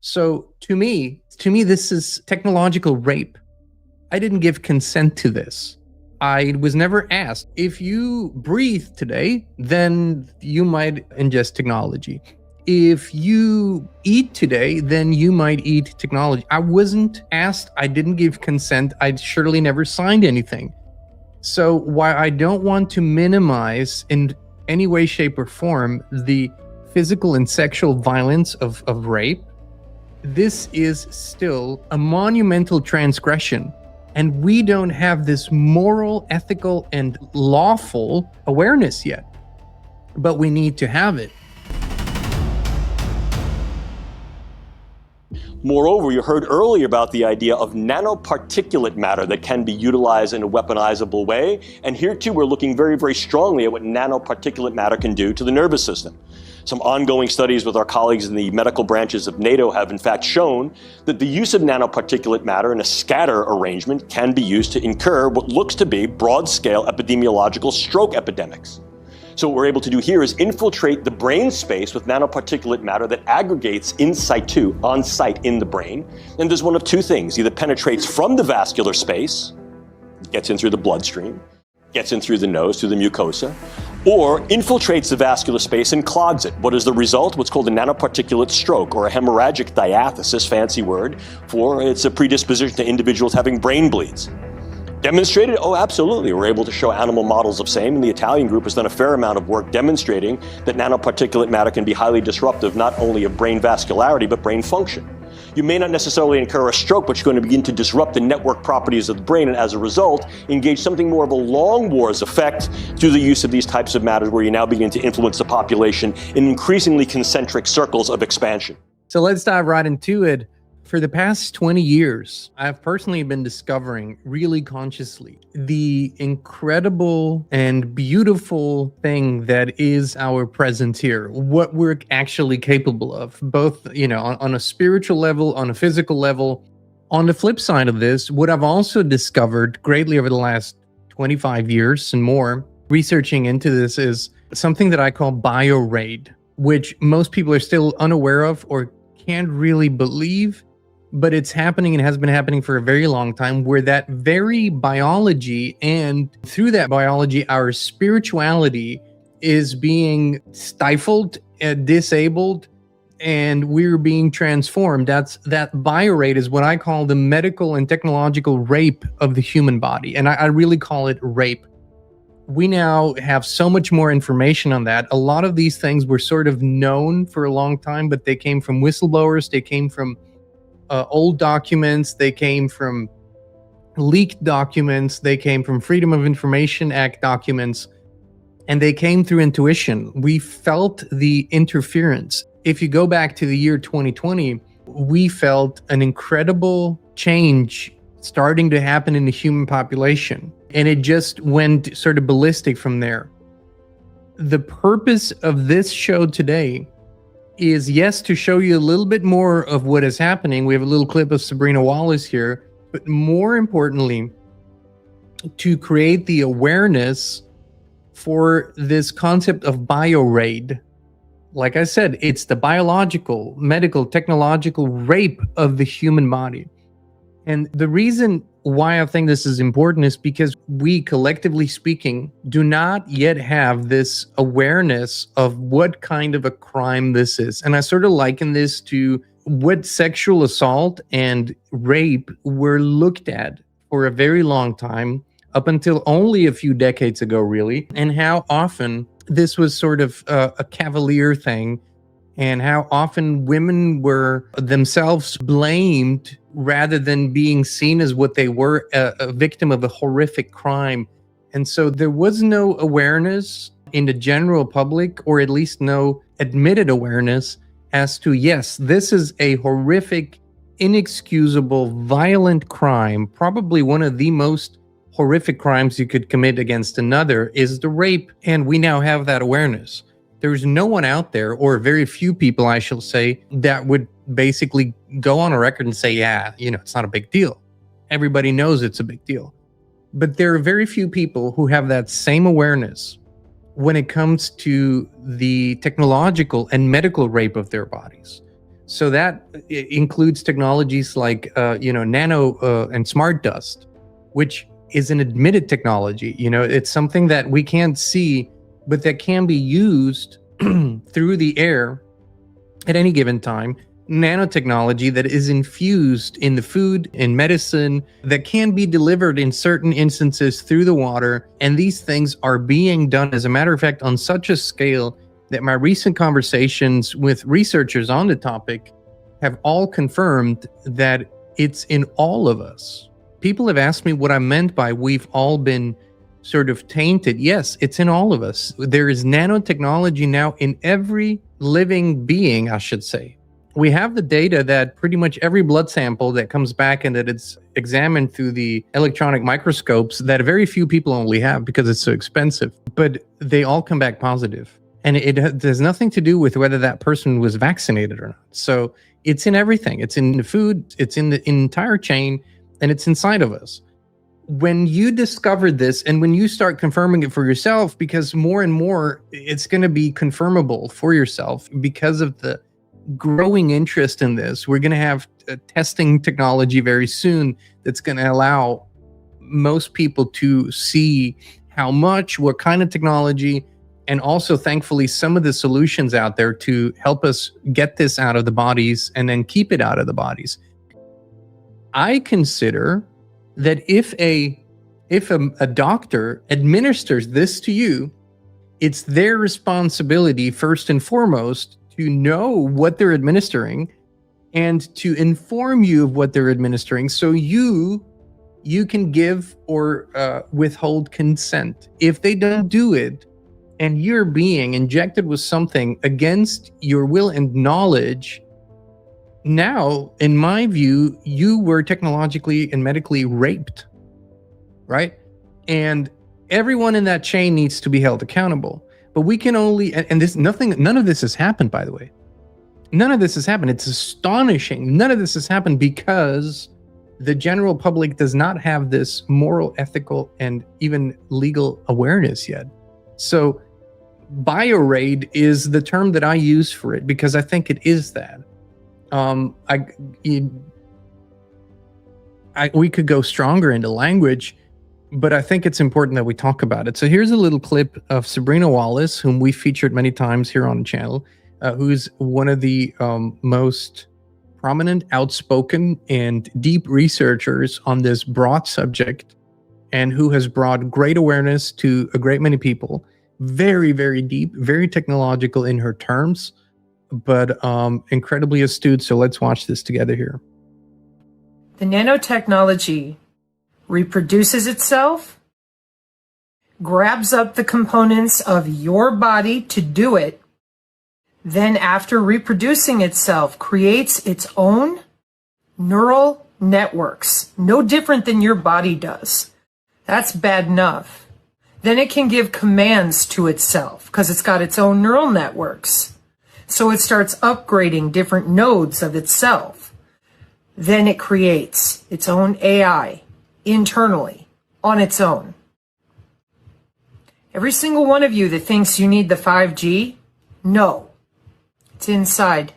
So to me, this is technological rape. I didn't give consent to this. I was never asked. If you breathe today, then you might ingest technology. If you eat today, then you might eat technology. I wasn't asked. I didn't give consent. I surely never signed anything. So while I don't want to minimize in any way, shape, or form the physical and sexual violence of rape, this is still a monumental transgression. And we don't have this moral, ethical, and lawful awareness yet. But we need to have it. Moreover, you heard earlier about the idea of nanoparticulate matter that can be utilized in a weaponizable way. And here too, we're looking very, very strongly at what nanoparticulate matter can do to the nervous system. Some ongoing studies with our colleagues in the medical branches of NATO have in fact shown that the use of nanoparticulate matter in a scatter arrangement can be used to incur what looks to be broad-scale epidemiological stroke epidemics. So what we're able to do here is infiltrate the brain space with nanoparticulate matter that aggregates in situ, on site in the brain, and does one of two things: either penetrates from the vascular space, gets in through the bloodstream, gets in through the nose, through the mucosa, or infiltrates the vascular space and clogs it. What is the result? What's called a nanoparticulate stroke, or a hemorrhagic diathesis, fancy word for it's a predisposition to individuals having brain bleeds. Demonstrated? Oh, absolutely. We're able to show animal models of same, and the Italian group has done a fair amount of work demonstrating that nanoparticulate matter can be highly disruptive, not only of brain vascularity, but brain function. You may not necessarily incur a stroke, but you're going to begin to disrupt the network properties of the brain, and as a result, engage something more of a long wars effect through the use of these types of matters, where you now begin to influence the population in increasingly concentric circles of expansion. So let's dive right into it. For the past 20 years, I've personally been discovering really consciously the incredible and beautiful thing that is our presence here, what we're actually capable of, both, on a spiritual level, on a physical level. On the flip side of this, what I've also discovered greatly over the last 25 years and more, researching into this, is something that I call Biorade, which most people are still unaware of or can't really believe. But it's happening and has been happening for a very long time, where that very biology, and through that biology, our spirituality is being stifled, disabled, and we're being transformed. That biorade is what I call the medical and technological rape of the human body. And I really call it rape. We now have so much more information on that. A lot of these things were sort of known for a long time, but they came from whistleblowers, they came from old documents, they came from leaked documents, they came from Freedom of Information Act documents, and they came through intuition. We felt the interference. If you go back to the year 2020, we felt an incredible change starting to happen in the human population, and it just went sort of ballistic from there. The purpose of this show today is, yes, to show you a little bit more of what is happening. We have a little clip of Sabrina Wallace here, but more importantly, to create the awareness for this concept of Biorade. Like I said, it's the biological, medical, technological rape of the human body. And the reason why I think this is important is because we, collectively speaking, do not yet have this awareness of what kind of a crime this is. And I sort of liken this to what sexual assault and rape were looked at for a very long time, up until only a few decades ago, really, and how often this was sort of a cavalier thing, and how often women were themselves blamed rather than being seen as what they were, a victim of a horrific crime. And so there was no awareness in the general public, or at least no admitted awareness as to, yes, this is a horrific, inexcusable, violent crime. Probably one of the most horrific crimes you could commit against another is the rape. And we now have that awareness. There's no one out there, or very few people, I shall say, that would basically go on a record and say, yeah, it's not a big deal. Everybody knows it's a big deal. But there are very few people who have that same awareness when it comes to the technological and medical rape of their bodies. So that includes technologies like, nano and smart dust, which is an admitted technology. It's something that we can't see, but that can be used through the air at any given time. Nanotechnology that is infused in the food, in medicine, that can be delivered in certain instances through the water. And these things are being done, as a matter of fact, on such a scale that my recent conversations with researchers on the topic have all confirmed that it's in all of us. People have asked me what I meant by we've all been sort of tainted. Yes, it's in all of us. There is nanotechnology now in every living being, I should say. We have the data that pretty much every blood sample that comes back and that it's examined through the electronic microscopes that very few people only have because it's so expensive, but they all come back positive. And it has nothing to do with whether that person was vaccinated or not. So it's in everything. It's in the food, it's in the entire chain, and it's inside of us. When you discover this and when you start confirming it for yourself, because more and more it's going to be confirmable for yourself because of the growing interest in this. We're going to have testing technology very soon that's going to allow most people to see how much, what kind of technology, and also, thankfully, some of the solutions out there to help us get this out of the bodies and then keep it out of the bodies. I consider that if a doctor administers this to you, it's their responsibility, first and foremost, to know what they're administering and to inform you of what they're administering so you can give or withhold consent. If they don't do it, and you're being injected with something against your will and knowledge, now, in my view, you were technologically and medically raped, right? And everyone in that chain needs to be held accountable. But we can only, and none of this has happened, by the way. None of this has happened. It's astonishing. None of this has happened because the general public does not have this moral, ethical, and even legal awareness yet. So Biorade is the term that I use for it because I think it is that. We could go stronger into language, but I think it's important that we talk about it. So here's a little clip of Sabrina Wallace, whom we featured many times here on the channel, who's one of the most prominent, outspoken, and deep researchers on this broad subject, and who has brought great awareness to a great many people. Very, very deep, very technological in her terms, but incredibly astute. So let's watch this together here. The nanotechnology reproduces itself, grabs up the components of your body to do it, then after reproducing itself, creates its own neural networks, no different than your body does. That's bad enough. Then it can give commands to itself because it's got its own neural networks. So it starts upgrading different nodes of itself. Then it creates its own AI internally on its own. Every single one of you that thinks you need the 5G, no, it's inside.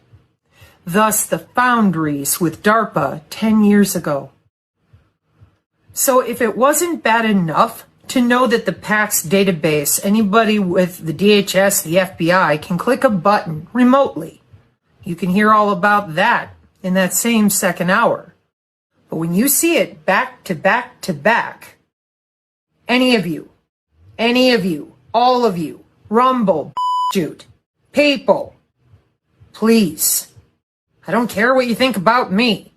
Thus the foundries with DARPA 10 years ago. So if it wasn't bad enough to know that the PACS database, anybody with the DHS, the FBI, can click a button remotely. You can hear all about that in that same second hour. But when you see it back to back to back, any of you, all of you, Rumble, shoot, people, please, I don't care what you think about me.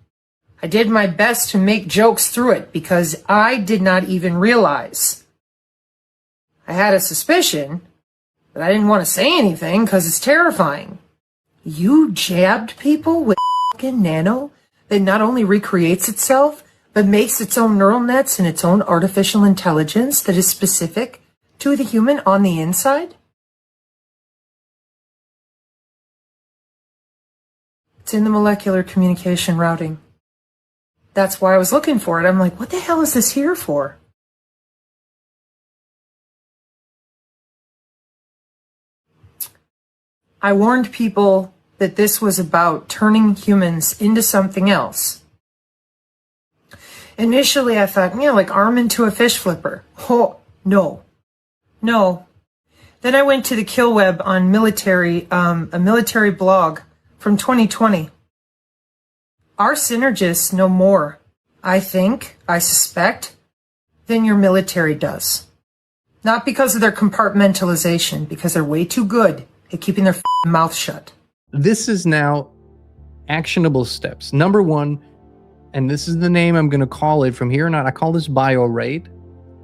I did my best to make jokes through it because I did not even realize. I had a suspicion, but I didn't want to say anything because it's terrifying. You jabbed people with fucking nano that not only recreates itself, but makes its own neural nets and its own artificial intelligence that is specific to the human on the inside? It's in the molecular communication routing. That's why I was looking for it. I'm like, what the hell is this here for? I warned people that this was about turning humans into something else. Initially, I thought, like arm into a fish flipper. Oh, no. Then I went to the Kill Web on a military blog from 2020. Our synergists know more, I suspect, than your military does. Not because of their compartmentalization, because they're way too good at keeping their mouth shut. This is now actionable steps. Number one, and this is the name I'm going to call it from here on out. I call this Biorade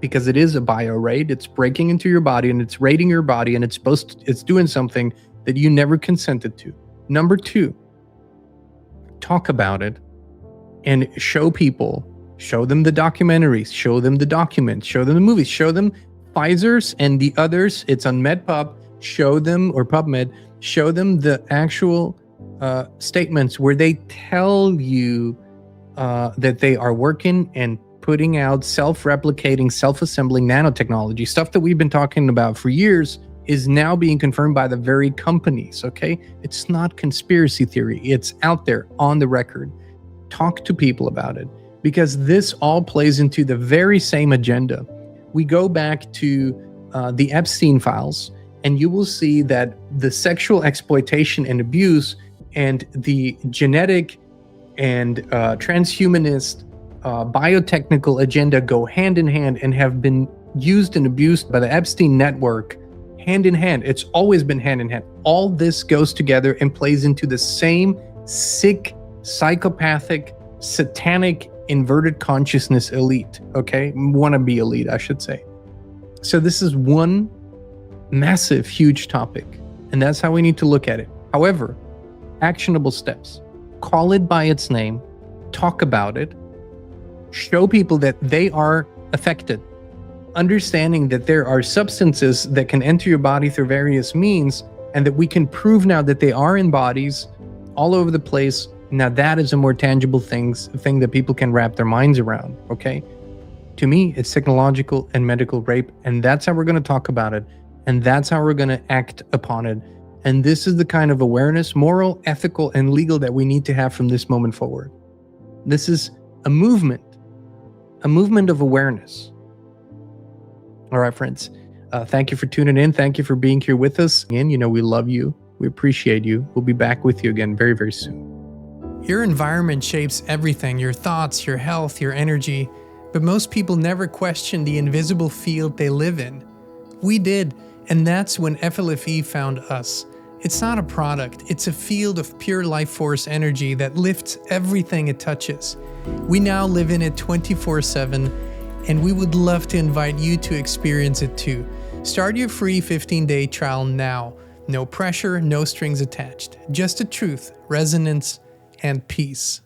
because it is a Biorade. It's breaking into your body and it's raiding your body, and it's doing something that you never consented to. Number two, talk about it and show people, show them the documentaries, show them the documents, show them the movies, show them Pfizer's and the others. It's on MedPub. Show them, or PubMed, show them the actual statements where they tell you that they are working and putting out self-replicating, self-assembling nanotechnology. Stuff that we've been talking about for years is now being confirmed by the very companies, okay? It's not conspiracy theory. It's out there on the record. Talk to people about it, because this all plays into the very same agenda. We go back to the Epstein files, and you will see that the sexual exploitation and abuse and the genetic and transhumanist biotechnical agenda go hand in hand and have been used and abused by the Epstein network hand in hand. It's always been hand in hand. All this goes together and plays into the same sick, psychopathic, satanic, inverted consciousness elite, okay? Wannabe elite, I should say. So this is one massive, huge topic, and that's how we need to look at it. However, actionable steps. Call it by its name, talk about it, show people that they are affected, understanding that there are substances that can enter your body through various means, and that we can prove now that they are in bodies all over the place. Now that is a more tangible thing that people can wrap their minds around, okay? To me, it's technological and medical rape, and that's how we're going to talk about it, and that's how we're going to act upon it. And this is the kind of awareness, moral, ethical, and legal, that we need to have from this moment forward. This is a movement of awareness. All right, friends. Thank you for tuning in. Thank you for being here with us. And we love you. We appreciate you. We'll be back with you again very, very soon. Your environment shapes everything, your thoughts, your health, your energy. But most people never question the invisible field they live in. We did, and that's when FLFE found us. It's not a product, it's a field of pure life force energy that lifts everything it touches. We now live in it 24/7, and we would love to invite you to experience it too. Start your free 15-day trial now. No pressure, no strings attached. Just the truth, resonance, and peace.